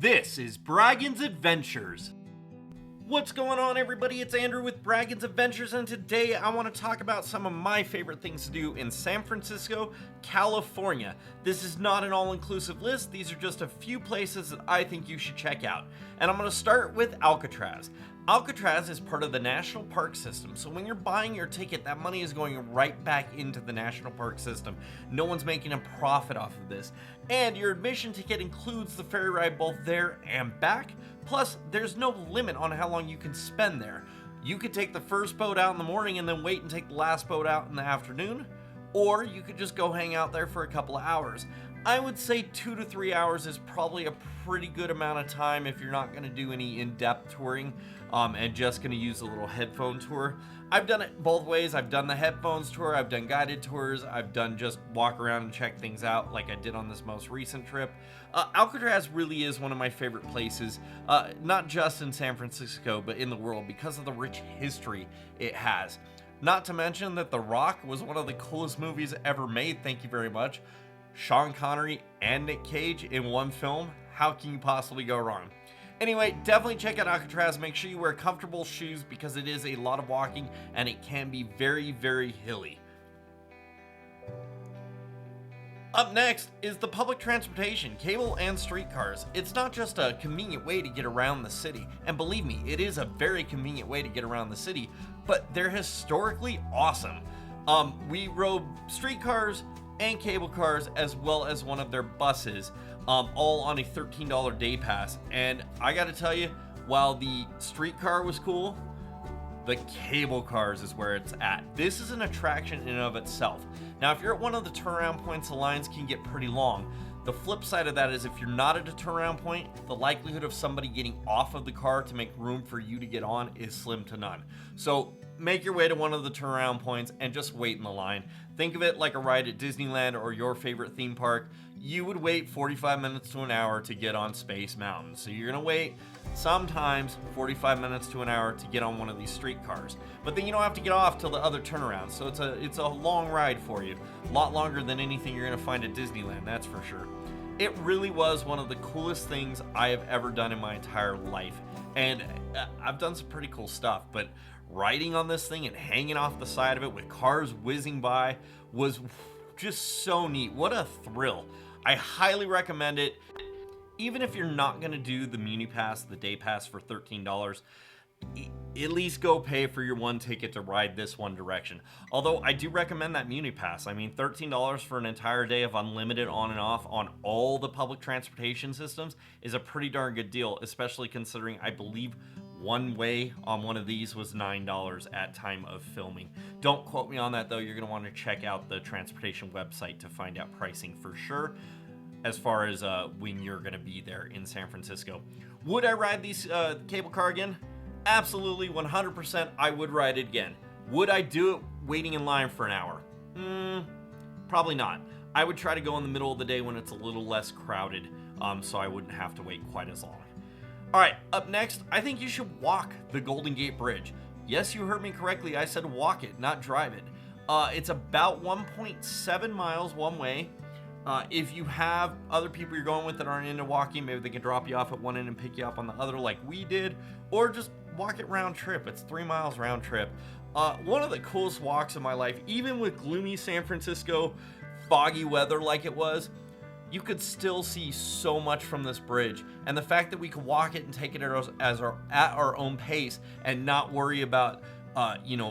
This is Braggin's Adventures. What's going on, everybody? It's Andrew with Braggin's Adventures, and today I want to talk about some of my favorite things to do in San Francisco, California. This is not an all-inclusive list. These are just a few places that I think you should check out. And I'm going to start with Alcatraz. Alcatraz is part of the National Park System, so when you're buying your ticket, that money is going right back into the National Park System. No one's making a profit off of this. And your admission ticket includes the ferry ride both there and back. Plus, there's no limit on how long you can spend there. You could take the first boat out in the morning and then wait and take the last boat out in the afternoon, or you could just go hang out there for a couple of hours. I would say 2 to 3 hours is probably a pretty good amount of time if you're not going to do any in-depth touring and just going to use a little headphone tour. I've done it both ways. I've done the headphones tour, I've done guided tours, I've done just walk around and check things out like I did on this most recent trip. Alcatraz really is one of my favorite places, not just in San Francisco, but in the world because of the rich history it has. Not to mention that The Rock was one of the coolest movies ever made, thank you very much. Sean Connery and Nick Cage in one film. How can you possibly go wrong? Anyway, definitely check out Alcatraz. Make sure you wear comfortable shoes because it is a lot of walking and it can be very, very hilly. Up next is the public transportation, cable and streetcars. It's not just a convenient way to get around the city, and believe me, it is a very convenient way to get around the city, but they're historically awesome. We rode streetcars and cable cars as well as one of their buses, all on a $13 day pass. And I gotta tell you, while the streetcar was cool, the cable cars is where it's at. This is an attraction in and of itself. Now, if you're at one of the turnaround points, the lines can get pretty long. The flip side of that is if you're not at a turnaround point, the likelihood of somebody getting off of the car to make room for you to get on is slim to none. So make your way to one of the turnaround points and just wait in the line. Think of it like a ride at Disneyland or your favorite theme park. You would wait 45 minutes to an hour to get on Space Mountain. So you're gonna wait sometimes 45 minutes to an hour to get on one of these streetcars. But then you don't have to get off till the other turnaround. So it's a long ride for you. A lot longer than anything you're gonna find at Disneyland, that's for sure. It really was one of the coolest things I have ever done in my entire life. And I've done some pretty cool stuff, but riding on this thing and hanging off the side of it with cars whizzing by was just so neat. What a thrill. I highly recommend it. Even if you're not going to do the Muni Pass, the day pass for $13, at least go pay for your one ticket to ride this one direction. Although I do recommend that Muni Pass. I mean, $13 for an entire day of unlimited on and off on all the public transportation systems is a pretty darn good deal, especially considering I believe one way on one of these was $9 at time of filming. Don't quote me on that though. You're going to want to check out the transportation website to find out pricing for sure as far as when you're going to be there in San Francisco. Would I ride these cable car again? Absolutely, 100% I would ride it again. Would I do it waiting in line for an hour? Probably not. I would try to go in the middle of the day when it's a little less crowded, so I wouldn't have to wait quite as long. All right, up next, I think you should walk the Golden Gate Bridge. Yes, you heard me correctly. I said walk it, not drive it. It's about 1.7 miles one way. If you have other people you're going with that aren't into walking, maybe they can drop you off at one end and pick you up on the other like we did, or just walk it round trip. It's 3 miles round trip. One of the coolest walks of my life, even with gloomy San Francisco, foggy weather like it was, you could still see so much from this bridge. And the fact that we could walk it and take it at our own pace and not worry about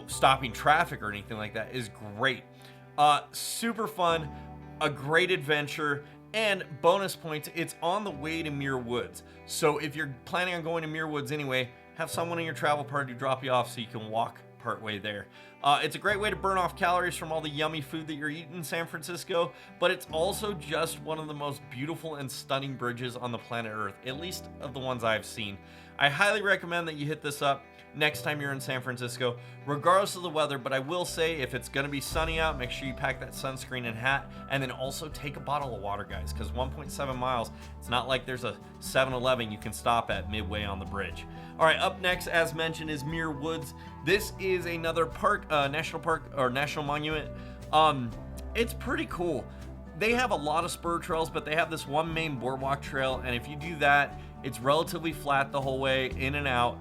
stopping traffic or anything like that is great. Super fun, a great adventure, and bonus points, it's on the way to Muir Woods. So if you're planning on going to Muir Woods anyway, have someone in your travel party drop you off so you can walk partway there. It's a great way to burn off calories from all the yummy food that you're eating in San Francisco, but it's also just one of the most beautiful and stunning bridges on the planet Earth, at least of the ones I've seen. I highly recommend that you hit this up next time you're in San Francisco, regardless of the weather. But I will say, if it's going to be sunny out, make sure you pack that sunscreen and hat, and then also take a bottle of water, guys, because 1.7 miles, it's not like there's a 7-Eleven you can stop at midway on the bridge. All right, up next, as mentioned, is Muir Woods. This is another park, national park or national monument. It's pretty cool. They have a lot of spur trails, but they have this one main boardwalk trail, and if you do that, It's relatively flat the whole way, in and out,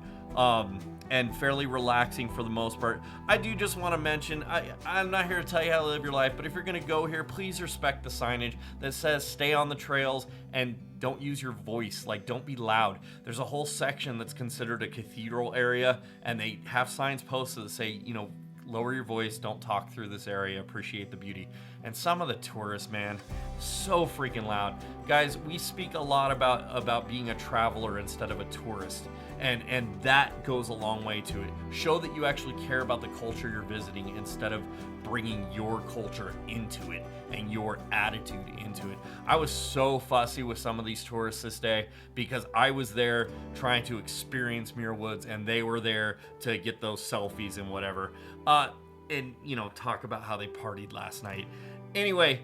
and fairly relaxing for the most part. I do just want to mention, I'm not here to tell you how to live your life, but if you're going to go here, please respect the signage that says stay on the trails and don't use your voice. Like, don't be loud. There's a whole section that's considered a cathedral area, and they have signs posted that say, you know, lower your voice, don't talk through this area, appreciate the beauty. And some of the tourists, man, so freaking loud. Guys, we speak a lot about being a traveler instead of a tourist. And that goes a long way to it. Show that you actually care about the culture you're visiting instead of bringing your culture into it and your attitude into it. I was so fussy with some of these tourists this day because I was there trying to experience Muir Woods and they were there to get those selfies and whatever. And, you know, talk about how they partied last night. Anyway,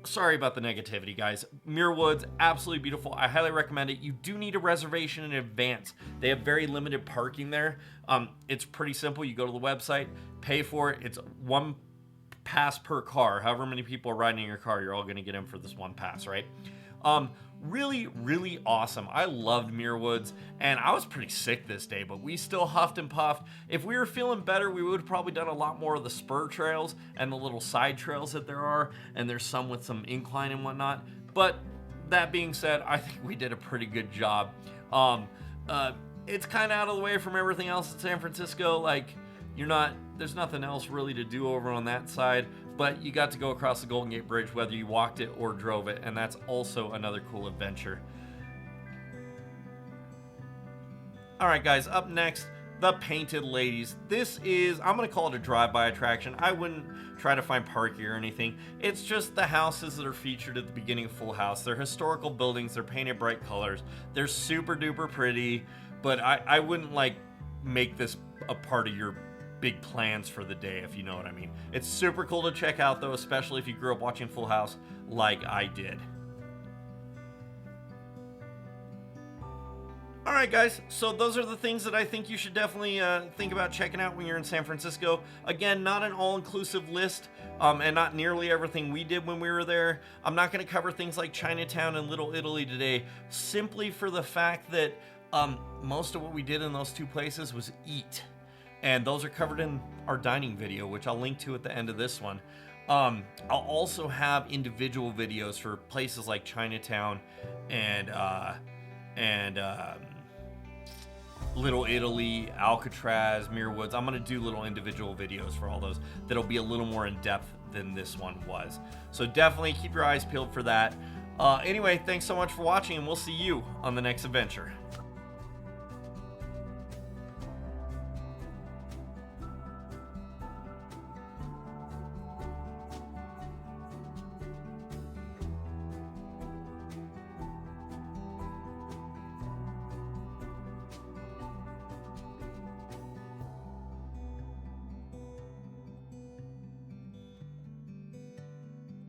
sorry about the negativity, guys. Muir Woods, absolutely beautiful. I highly recommend it. You do need a reservation in advance. They have very limited parking there. It's pretty simple. You go to the website, pay for it. It's one pass per car. However many people are riding in your car, you're all going to get in for this one pass, right? Really, really awesome. I loved Muir Woods, and I was pretty sick this day, but we still huffed and puffed. If we were feeling better, we would have probably done a lot more of the spur trails and the little side trails that there are, and there's some with some incline and whatnot. But that being said, I think we did a pretty good job. It's kind of out of the way from everything else in San Francisco. Like, there's nothing else really to do over on that side, but you got to go across the Golden Gate Bridge whether you walked it or drove it, and that's also another cool adventure. All right, guys, up next, the Painted Ladies. This is, I'm gonna call it a drive-by attraction. I wouldn't try to find parking or anything. It's just the houses that are featured at the beginning of Full House. They're historical buildings, they're painted bright colors, they're super duper pretty, but I wouldn't like make this a part of your big plans for the day, if you know what I mean. It's super cool to check out though, especially if you grew up watching Full House like I did. All right, guys, so those are the things that I think you should definitely think about checking out when you're in San Francisco. Again, not an all-inclusive list, and not nearly everything we did when we were there. I'm not going to cover things like Chinatown and Little Italy today, simply for the fact that most of what we did in those two places was eat. And those are covered in our dining video, which I'll link to at the end of this one. I'll also have individual videos for places like Chinatown and Little Italy, Alcatraz, Muir Woods. I'm going to do little individual videos for all those that'll be a little more in depth than this one was. So definitely keep your eyes peeled for that. Anyway, thanks so much for watching, and we'll see you on the next adventure.